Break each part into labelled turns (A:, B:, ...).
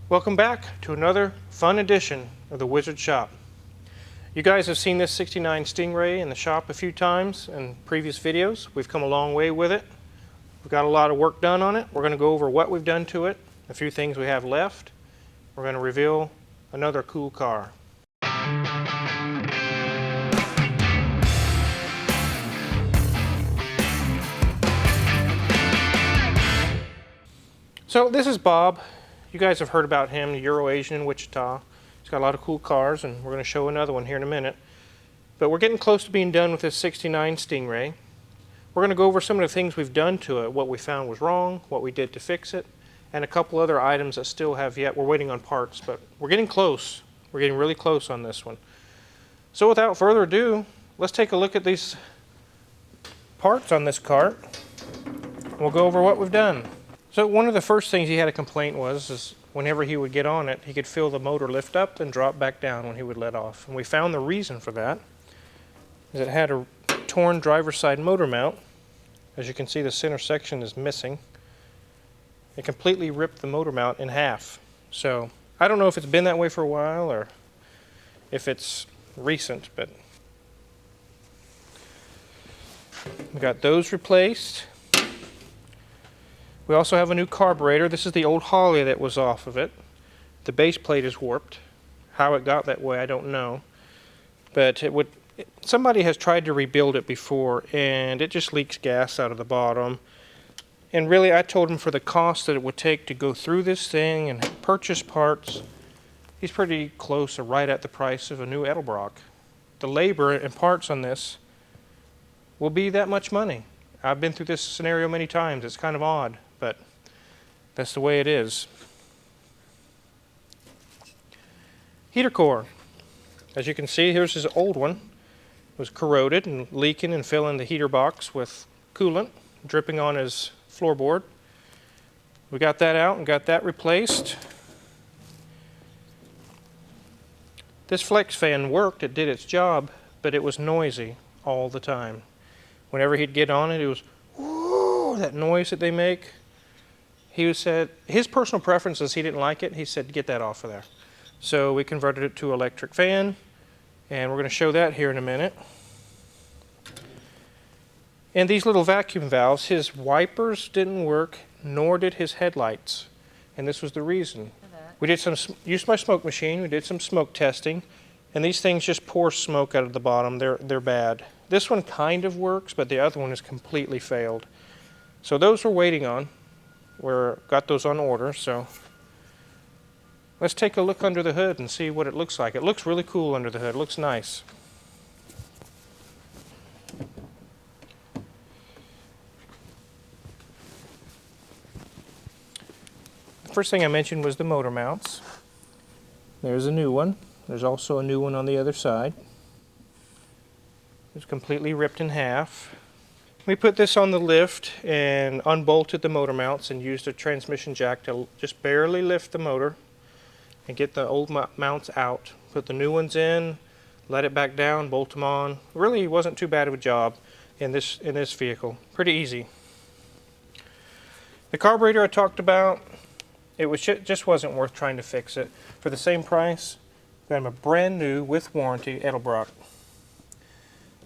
A: Welcome back to another fun edition of the Wizard Shop. You guys have seen this 69 Stingray in the shop a few times in previous videos. We've come a long way with it. We've got a lot of work done on it. We're going to go over what we've done to it, a few things we have left. We're going to reveal another cool car. So this is Bob. You guys have heard about him, the Euro-Asian in Wichita. He's got a lot of cool cars, and we're going to show another one here in a minute. But we're getting close to being done with this 69 Stingray. We're going to go over some of the things we've done to it, what we found was wrong, what we did to fix it, and a couple other items that still have yet. We're waiting on parts, but we're getting close. We're getting really close on this one. So without further ado, let's take a look at these parts on this cart. We'll go over what we've done. So one of the first things he had a complaint is whenever he would get on it, he could feel the motor lift up and drop back down when he would let off. And we found the reason for that is it had a torn driver's side motor mount. As you can see, the center section is missing. It completely ripped the motor mount in half. So I don't know if it's been that way for a while or if it's recent, but we got those replaced. We also have a new carburetor. This is the old Holly that was off of it. The base plate is warped. How it got that way, I don't know. But somebody has tried to rebuild it before, and it just leaks gas out of the bottom. And really, I told him for the cost that it would take to go through this thing and purchase parts, he's pretty close or right at the price of a new Edelbrock. The labor and parts on this will be that much money. I've been through this scenario many times. It's kind of odd, but that's the way it is. Heater core. As you can see, here's his old one. It was corroded and leaking and filling the heater box with coolant, dripping on his floorboard. We got that out and got that replaced. This flex fan worked, it did its job, but it was noisy all the time. Whenever he'd get on it, it was, whoo, that noise that they make. He said, his personal preference is he didn't like it. He said, get that off of there. So we converted it to electric fan, and we're going to show that here in a minute. And these little vacuum valves, his wipers didn't work, nor did his headlights. And this was the reason. We did used my smoke machine, we did some smoke testing, and these things just pour smoke out of the bottom. They're bad. This one kind of works, but the other one has completely failed. So those we're waiting on. Got those on order, so let's take a look under the hood and see what it looks like. It looks really cool under the hood. It looks nice. The first thing I mentioned was the motor mounts. There's a new one. There's also a new one on the other side. It's completely ripped in half. We put this on the lift and unbolted the motor mounts and used a transmission jack to just barely lift the motor and get the old mounts out. Put the new ones in, let it back down, bolt them on. Really wasn't too bad of a job in this vehicle. Pretty easy. The carburetor I talked about, it just wasn't worth trying to fix it. For the same price, got him a brand new with warranty Edelbrock.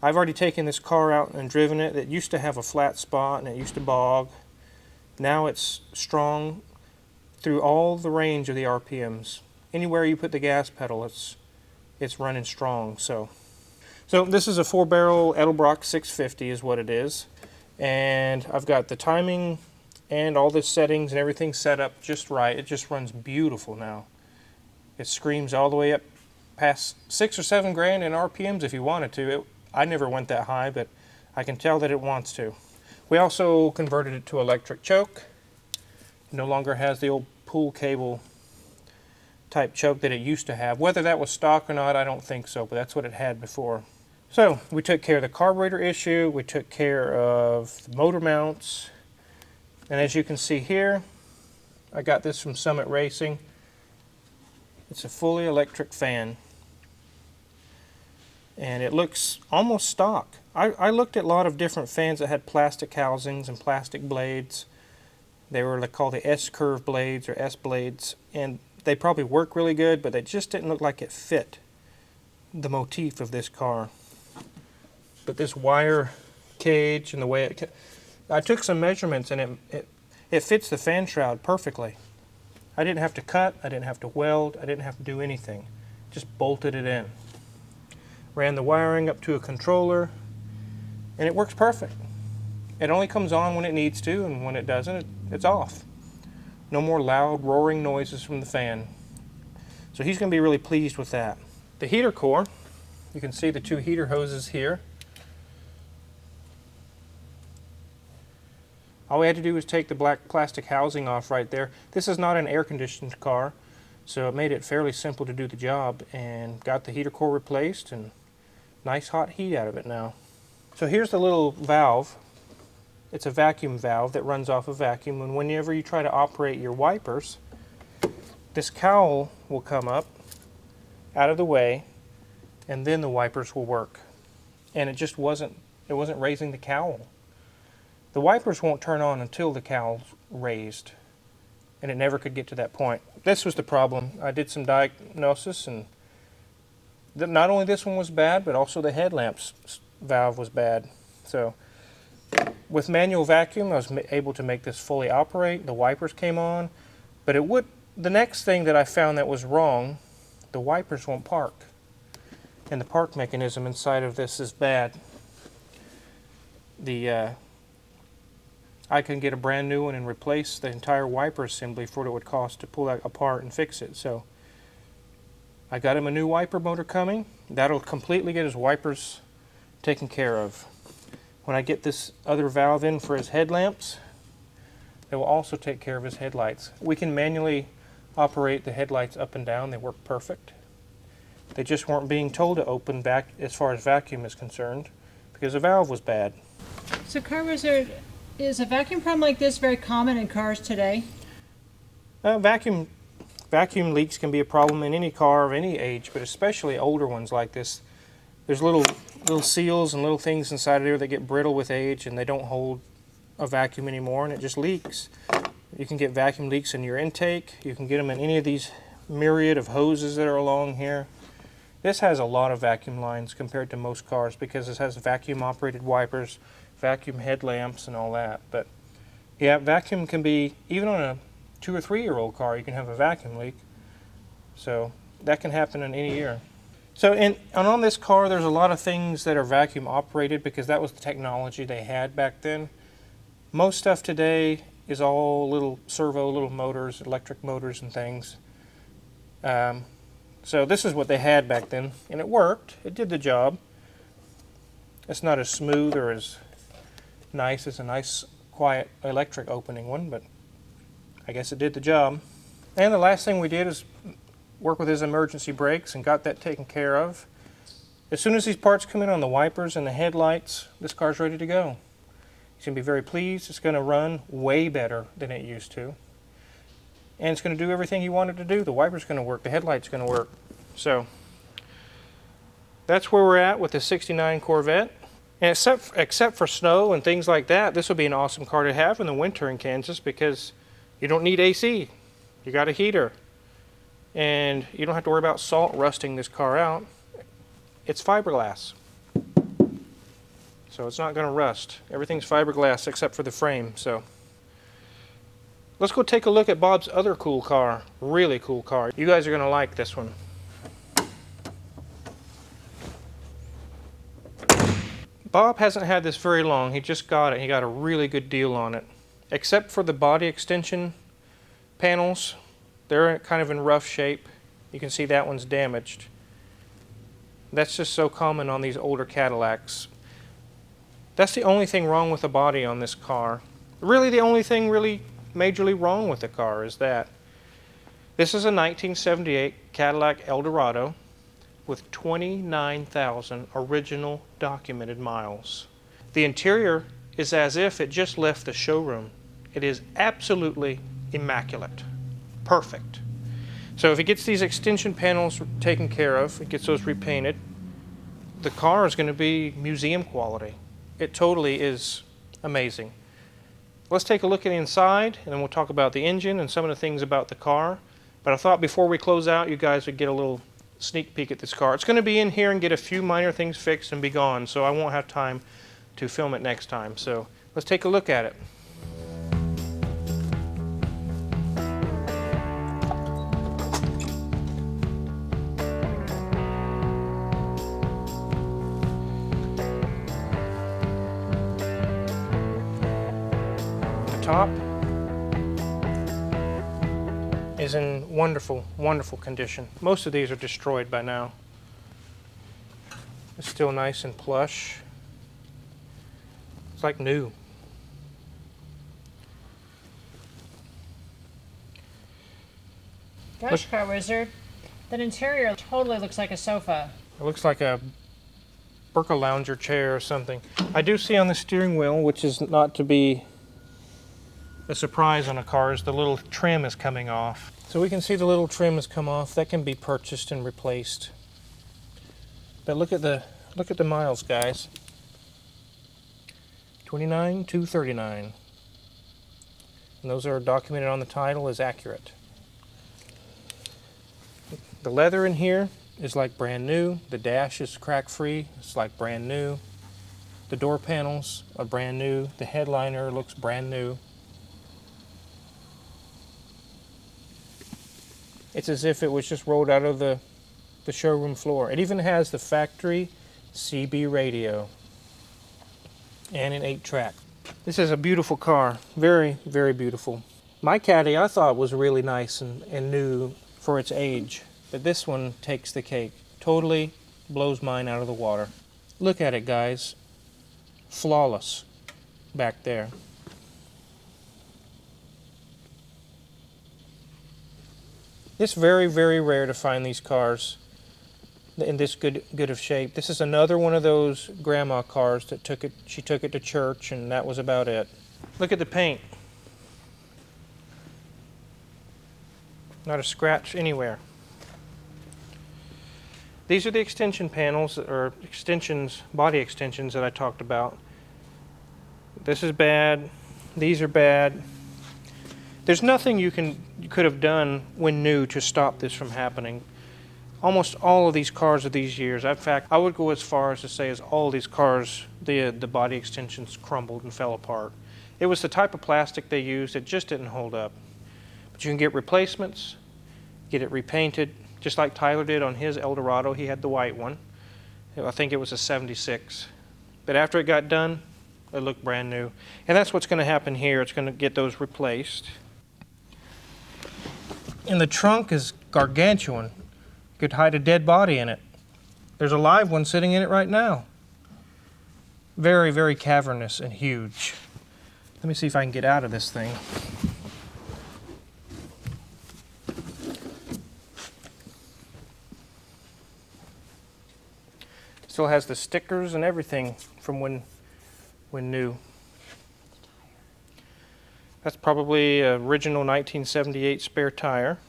A: I've already taken this car out and driven it. It used to have a flat spot and it used to bog. Now it's strong through all the range of the RPMs. Anywhere you put the gas pedal, it's running strong. So this is a 4-barrel Edelbrock 650 is what it is. And I've got the timing and all the settings and everything set up just right. It just runs beautiful now. It screams all the way up past 6 or 7 grand in RPMs if you wanted to. I never went that high, but I can tell that it wants to. We also converted it to electric choke. It no longer has the old pool cable type choke that it used to have. Whether that was stock or not, I don't think so, but that's what it had before. So we took care of the carburetor issue, we took care of the motor mounts, and as you can see here, I got this from Summit Racing. It's a fully electric fan. And it looks almost stock. I looked at a lot of different fans that had plastic housings and plastic blades. They were called the S-curve blades or S blades, and they probably work really good, but they just didn't look like it fit the motif of this car. But this wire cage and the way I took some measurements, and it fits the fan shroud perfectly. I didn't have to cut, I didn't have to weld, I didn't have to do anything. Just bolted it in. Ran the wiring up to a controller, and it works perfect. It only comes on when it needs to, and when it doesn't, it's off. No more loud roaring noises from the fan. So he's going to be really pleased with that. The heater core, you can see the two heater hoses here. All we had to do was take the black plastic housing off right there. This is not an air-conditioned car, so it made it fairly simple to do the job, and got the heater core replaced, and nice hot heat out of it now. So here's the little valve. It's a vacuum valve that runs off a vacuum, and whenever you try to operate your wipers, this cowl will come up out of the way, and then the wipers will work. And it wasn't raising the cowl. The wipers won't turn on until the cowl's raised, and it never could get to that point. This was the problem. I did some diagnosis, and not only this one was bad, but also the headlamps valve was bad. So with manual vacuum, I was able to make this fully operate. The wipers came on, but the next thing that I found that was wrong, the wipers won't park, and the park mechanism inside of this is bad. I can get a brand new one and replace the entire wiper assembly for what it would cost to pull that apart and fix it. So I got him a new wiper motor coming. That'll completely get his wipers taken care of. When I get this other valve in for his headlamps, it will also take care of his headlights. We can manually operate the headlights up and down. They work perfect. They just weren't being told to open back as far as vacuum is concerned because the valve was bad.
B: So is a vacuum problem like this very common in cars today?
A: Vacuum leaks can be a problem in any car of any age, but especially older ones like this. There's little seals and little things inside of there that get brittle with age, and they don't hold a vacuum anymore, and it just leaks. You can get vacuum leaks in your intake. You can get them in any of these myriad of hoses that are along here. This has a lot of vacuum lines compared to most cars because it has vacuum operated wipers, vacuum headlamps, and all that. But yeah, vacuum can be, even on a 2 or 3 year old car, you can have a vacuum leak. So that can happen in any year. So on this car, there's a lot of things that are vacuum operated because that was the technology they had back then. Most stuff today is all little motors, electric motors and things. So this is what they had back then, and it worked. It did the job. It's not as smooth or as nice as a nice, quiet electric opening one, but I guess it did the job. And the last thing we did is work with his emergency brakes and got that taken care of. As soon as these parts come in on the wipers and the headlights, this car's ready to go. He's going to be very pleased. It's going to run way better than it used to. And it's going to do everything he wanted to do. The wiper's going to work. The headlight's going to work. So that's where we're at with the '69 Corvette. And except for snow and things like that, this would be an awesome car to have in the winter in Kansas because you don't need AC. You got a heater. And you don't have to worry about salt rusting this car out. It's fiberglass. So it's not going to rust. Everything's fiberglass except for the frame. So let's go take a look at Bob's other cool car. Really cool car. You guys are going to like this one. Bob hasn't had this very long. He just got it. He got a really good deal on it. Except for the body extension panels. They're kind of in rough shape. You can see that one's damaged. That's just so common on these older Cadillacs. That's the only thing wrong with the body on this car. Really, the only thing really majorly wrong with the car is that. This is a 1978 Cadillac ElDorado with 29,000 original documented miles. The interior is as if it just left the showroom. It is absolutely immaculate. Perfect. So if it gets these extension panels taken care of, it gets those repainted, the car is going to be museum quality. It totally is amazing. Let's take a look at the inside, and then we'll talk about the engine and some of the things about the car, But I thought before we close out, you guys would get a little sneak peek at this car. It's going to be in here and get a few minor things fixed and be gone, so I won't have time to film it next time. So let's take a look at it. The top is in wonderful, wonderful condition. Most of these are destroyed by now. It's still nice and plush. It's like new.
B: Gosh, Car Wizard, that interior totally looks like a sofa.
A: It looks like a Burka lounger chair or something. I do see on the steering wheel, which is not to be a surprise on a car, is the little trim is coming off. So we can see the little trim has come off. That can be purchased and replaced. But look at the miles, guys. 29,239. And those are documented on the title as accurate. The leather in here is like brand new. The dash is crack free. It's like brand new. The door panels are brand new. The headliner looks brand new. It's as if it was just rolled out of the showroom floor. It even has the factory CB radio and an 8-track. This is a beautiful car. Very, very beautiful. My Caddy I thought was really nice and new for its age, but this one takes the cake. Totally blows mine out of the water. Look at it, guys. Flawless back there. It's very, very rare to find these cars in this good of shape. This is another one of those grandma cars that she took it to church, and that was about it. Look at the paint. Not a scratch anywhere. These are the extension panels, or body extensions that I talked about. This is bad. These are bad. There's nothing you could have done when new to stop this from happening. Almost all of these cars of these years, in fact, I would go as far as to say as all these cars, the body extensions crumbled and fell apart. It was the type of plastic they used that just didn't hold up. But you can get replacements, get it repainted, just like Tyler did on his ElDorado. He had the white one. I think it was a 76. But after it got done, it looked brand new. And that's what's going to happen here. It's going to get those replaced. And the trunk is gargantuan. Could hide a dead body in it. There's a live one sitting in it right now. Very, very cavernous and huge. Let me see if I can get out of this thing. Still has the stickers and everything from when new. That's probably an original 1978 spare tire.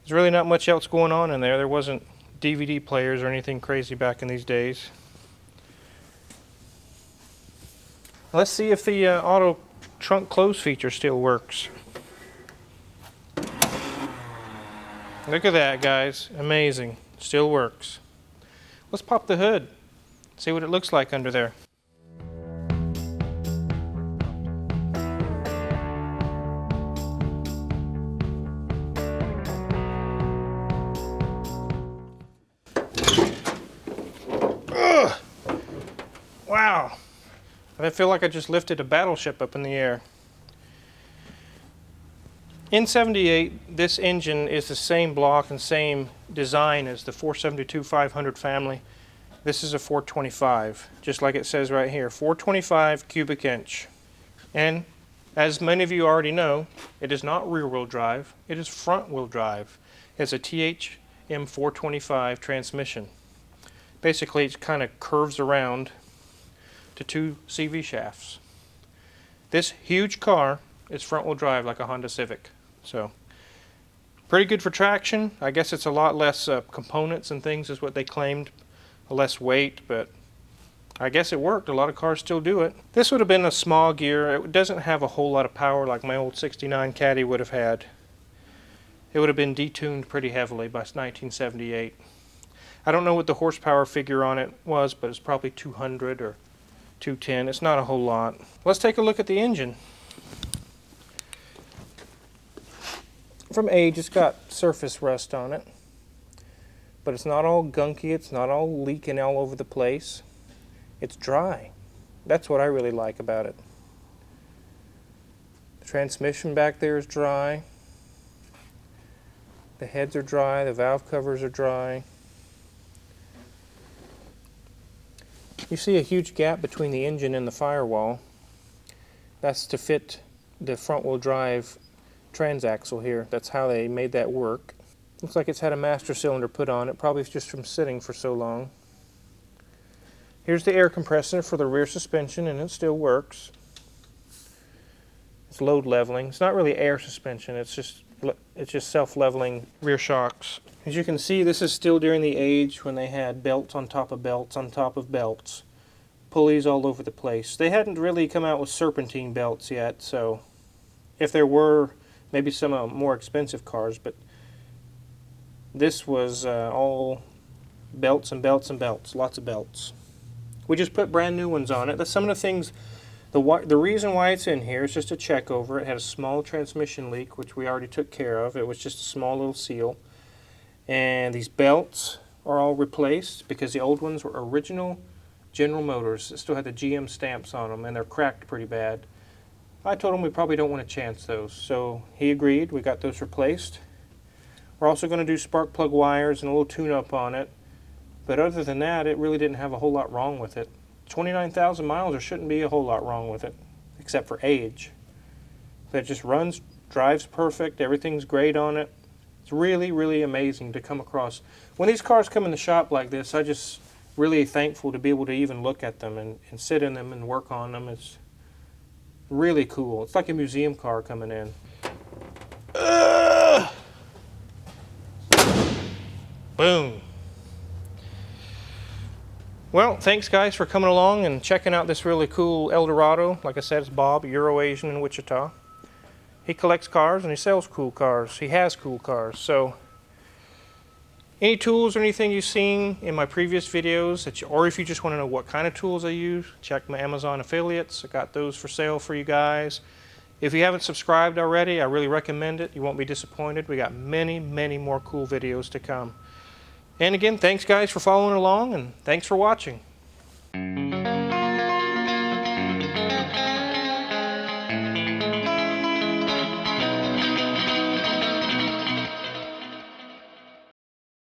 A: There's really not much else going on in there. There wasn't DVD players or anything crazy back in these days. Let's see if the auto trunk close feature still works. Look at that, guys. Amazing. Still works. Let's pop the hood. See what it looks like under there. Wow, I feel like I just lifted a battleship up in the air. In 78, this engine is the same block and same design as the 472-500 family. This is a 425, just like it says right here, 425 cubic inch. And as many of you already know, it is not rear-wheel drive, it is front-wheel drive. It's a THM 425 transmission. Basically, it kind of curves around to 2 CV shafts. This huge car is front-wheel drive like a Honda Civic. So, pretty good for traction. I guess it's a lot less components and things is what they claimed. Less weight, but I guess it worked. A lot of cars still do it. This would have been a small gear. It doesn't have a whole lot of power like my old 69 Caddy would have had. it would have been detuned pretty heavily by 1978. I don't know what the horsepower figure on it was, but it's probably 200 or 210. It's not a whole lot. Let's take a look at the engine. From age, it's got surface rust on it, but it's not all gunky. It's not all leaking all over the place. It's dry. That's what I really like about it. The transmission back there is dry. The heads are dry. The valve covers are dry. You see a huge gap between the engine and the firewall. That's to fit the front-wheel drive transaxle here. That's how they made that work. Looks like it's had a master cylinder put on it, probably just from sitting for so long. Here's the air compressor for the rear suspension, and it still works. It's load leveling. It's not really air suspension, it's just self-leveling rear shocks. As you can see, this is still during the age when they had belts on top of belts on top of belts. Pulleys all over the place. They hadn't really come out with serpentine belts yet, so if there were, maybe some more expensive cars, but this was all belts and belts and belts, lots of belts. We just put brand new ones on it. That's some of the things, the reason why it's in here is just to check over. It had a small transmission leak, which we already took care of. It was just a small little seal. And these belts are all replaced because the old ones were original General Motors. It still had the GM stamps on them, and they're cracked pretty bad. I told him we probably don't want to chance those, so he agreed. We got those replaced. We're also going to do spark plug wires and a little tune-up on it. But other than that, it really didn't have a whole lot wrong with it. 29,000 miles, there shouldn't be a whole lot wrong with it, except for age. But it just runs, drives perfect, everything's great on it. It's really, really amazing to come across. When these cars come in the shop like this, I just really thankful to be able to even look at them and sit in them and work on them. It's really cool. It's like a museum car coming in. Boom. Well, thanks guys for coming along and checking out this really cool ElDorado. Like I said, it's Bob, Euro-Asian in Wichita. He collects cars and he sells cool cars. He has cool cars. So any tools or anything you've seen in my previous videos, or if you just want to know what kind of tools I use, check my Amazon affiliates. I got those for sale for you guys. If you haven't subscribed already, I really recommend it. You won't be disappointed. We got many, many more cool videos to come. And again, thanks guys for following along, and thanks for watching.